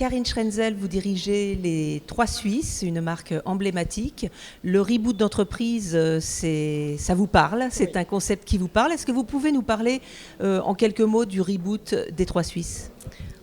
Karine Schrenzel, vous dirigez les Trois Suisses, une marque emblématique. Le reboot d'entreprise, ça vous parle, c'est oui. Un concept qui vous parle. Est-ce que vous pouvez nous parler en quelques mots du reboot des Trois Suisses ?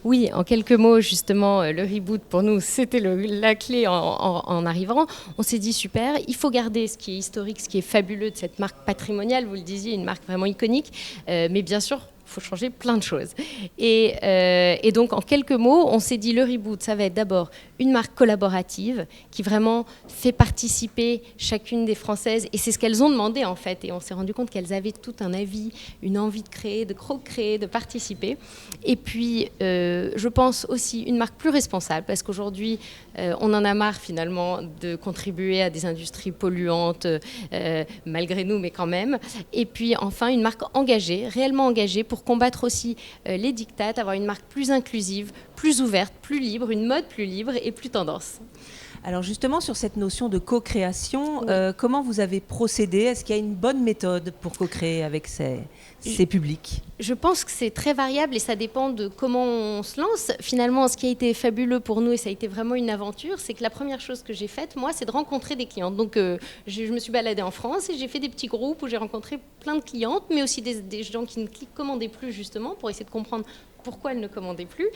Oui, en quelques mots, justement, le reboot, pour nous, c'était la clé en arrivant. On s'est dit, super, il faut garder ce qui est historique, ce qui est fabuleux de cette marque patrimoniale, vous le disiez, une marque vraiment iconique, mais bien sûr, il faut changer plein de choses. Et donc, en quelques mots, on s'est dit, le reboot, ça va être d'abord une marque collaborative qui vraiment fait participer chacune des Françaises. Et c'est ce qu'elles ont demandé, en fait. Et on s'est rendu compte qu'elles avaient tout un avis, une envie de créer, de co-créer, de participer. Et puis, je pense aussi une marque plus responsable, parce qu'aujourd'hui, on en a marre, finalement, de contribuer à des industries polluantes, malgré nous, mais quand même. Et puis, enfin, une marque engagée, réellement engagée, pour combattre aussi les dictats, avoir une marque plus inclusive, plus ouverte, plus libre, une mode plus libre et plus tendance. Alors justement, sur cette notion de co-création, oui. Comment vous avez procédé ? Est-ce qu'il y a une bonne méthode pour co-créer avec ces publics ? Je pense que c'est très variable et ça dépend de comment on se lance. Finalement, ce qui a été fabuleux pour nous, et ça a été vraiment une aventure, c'est que la première chose que j'ai faite, moi, c'est de rencontrer des clientes. Donc, je me suis baladée en France et j'ai fait des petits groupes où j'ai rencontré plein de clientes, mais aussi des gens qui ne commandaient plus, justement, pour essayer de comprendre pourquoi elles ne commandaient plus.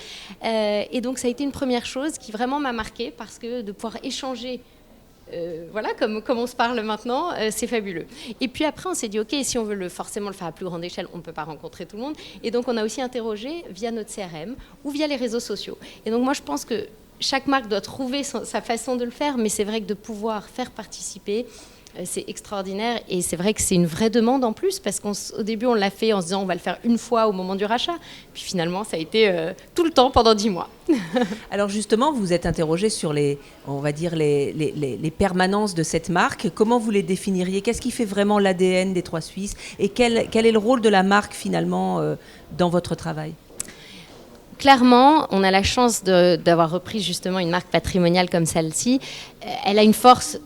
Et donc, ça a été une première chose qui vraiment m'a marquée parce que de pouvoir échanger voilà, comme on se parle maintenant, c'est fabuleux. Et puis après, on s'est dit, OK, si on veut forcément le faire à plus grande échelle, on ne peut pas rencontrer tout le monde. Et donc, on a aussi interrogé via notre CRM ou via les réseaux sociaux. Et donc, moi, je pense que chaque marque doit trouver sa façon de le faire, mais c'est vrai que de pouvoir faire participer, c'est extraordinaire et c'est vrai que c'est une vraie demande en plus parce qu'au début on l'a fait en se disant on va le faire une fois au moment du rachat, puis finalement ça a été tout le temps pendant 10 mois. Alors justement, vous êtes interrogé sur les permanences de cette marque. Comment vous les définiriez ? Qu'est-ce qui fait vraiment l'ADN des Trois Suisses ? Et quel est le rôle de la marque finalement dans votre travail ? Clairement, on a la chance d'avoir repris justement une marque patrimoniale comme celle-ci. Elle a une force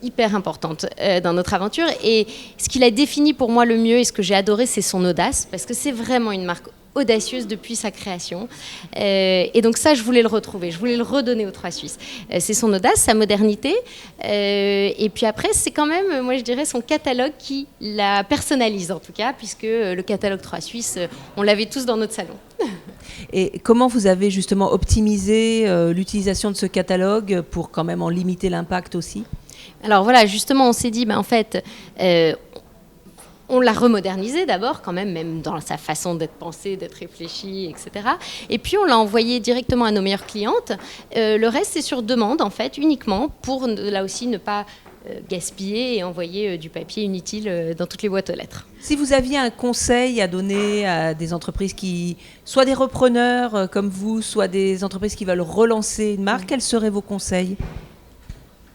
hyper importante dans notre aventure et ce qui l'a défini pour moi le mieux et ce que j'ai adoré, c'est son audace parce que c'est vraiment une marque audacieuse depuis sa création et donc ça je voulais le retrouver, je voulais le redonner aux Trois Suisses. C'est son audace, sa modernité et puis après c'est quand même, moi je dirais, son catalogue qui la personnalise en tout cas puisque le catalogue Trois Suisses, on l'avait tous dans notre salon. Et comment vous avez justement optimisé l'utilisation de ce catalogue pour quand même en limiter l'impact aussi ? Alors voilà, justement, on s'est dit, en fait, on l'a remodernisé d'abord, quand même dans sa façon d'être pensée, d'être réfléchie, etc. Et puis, on l'a envoyé directement à nos meilleures clientes. Le reste, c'est sur demande, en fait, uniquement, pour, là aussi, ne pas gaspiller et envoyer du papier inutile dans toutes les boîtes aux lettres. Si vous aviez un conseil à donner à des entreprises soit des repreneurs comme vous, soit des entreprises qui veulent relancer une marque, quels seraient vos conseils ?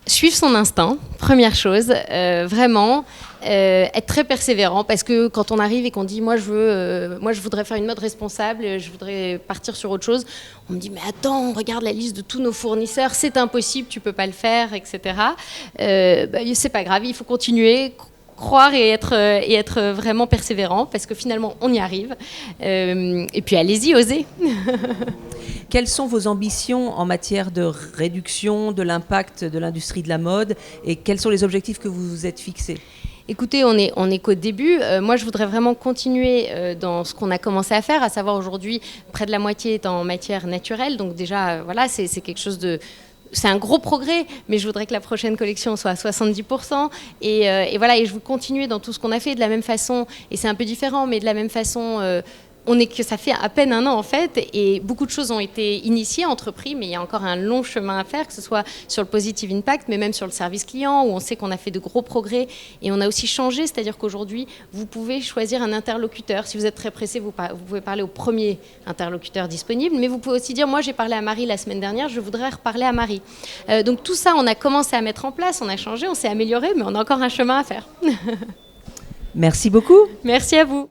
Suivre son instinct, première chose, vraiment être très persévérant parce que quand on arrive et qu'on dit moi je voudrais faire une mode responsable, je voudrais partir sur autre chose, on me dit mais attends, on regarde la liste de tous nos fournisseurs, c'est impossible, tu peux pas le faire, etc. C'est pas grave, il faut continuer, croire et être vraiment persévérant parce que finalement on y arrive et puis allez-y, osez. Quelles sont vos ambitions en matière de réduction de l'impact de l'industrie de la mode et quels sont les objectifs que vous vous êtes fixés ? Écoutez, on est qu'au début. Moi, je voudrais vraiment continuer dans ce qu'on a commencé à faire, à savoir aujourd'hui, près de la moitié est en matière naturelle. Donc déjà, voilà, c'est quelque chose de... C'est un gros progrès, mais je voudrais que la prochaine collection soit à 70%. Et voilà, et je veux continuer dans tout ce qu'on a fait de la même façon. Et c'est un peu différent, mais de la même façon... ça fait à peine un an en fait et beaucoup de choses ont été initiées, entreprises, mais il y a encore un long chemin à faire, que ce soit sur le positive impact, mais même sur le service client où on sait qu'on a fait de gros progrès et on a aussi changé, c'est-à-dire qu'aujourd'hui vous pouvez choisir un interlocuteur. Si vous êtes très pressé, vous pouvez parler au premier interlocuteur disponible, mais vous pouvez aussi dire moi j'ai parlé à Marie la semaine dernière, je voudrais reparler à Marie. Donc tout ça on a commencé à mettre en place, on a changé, on s'est amélioré, mais on a encore un chemin à faire. Merci beaucoup. Merci à vous.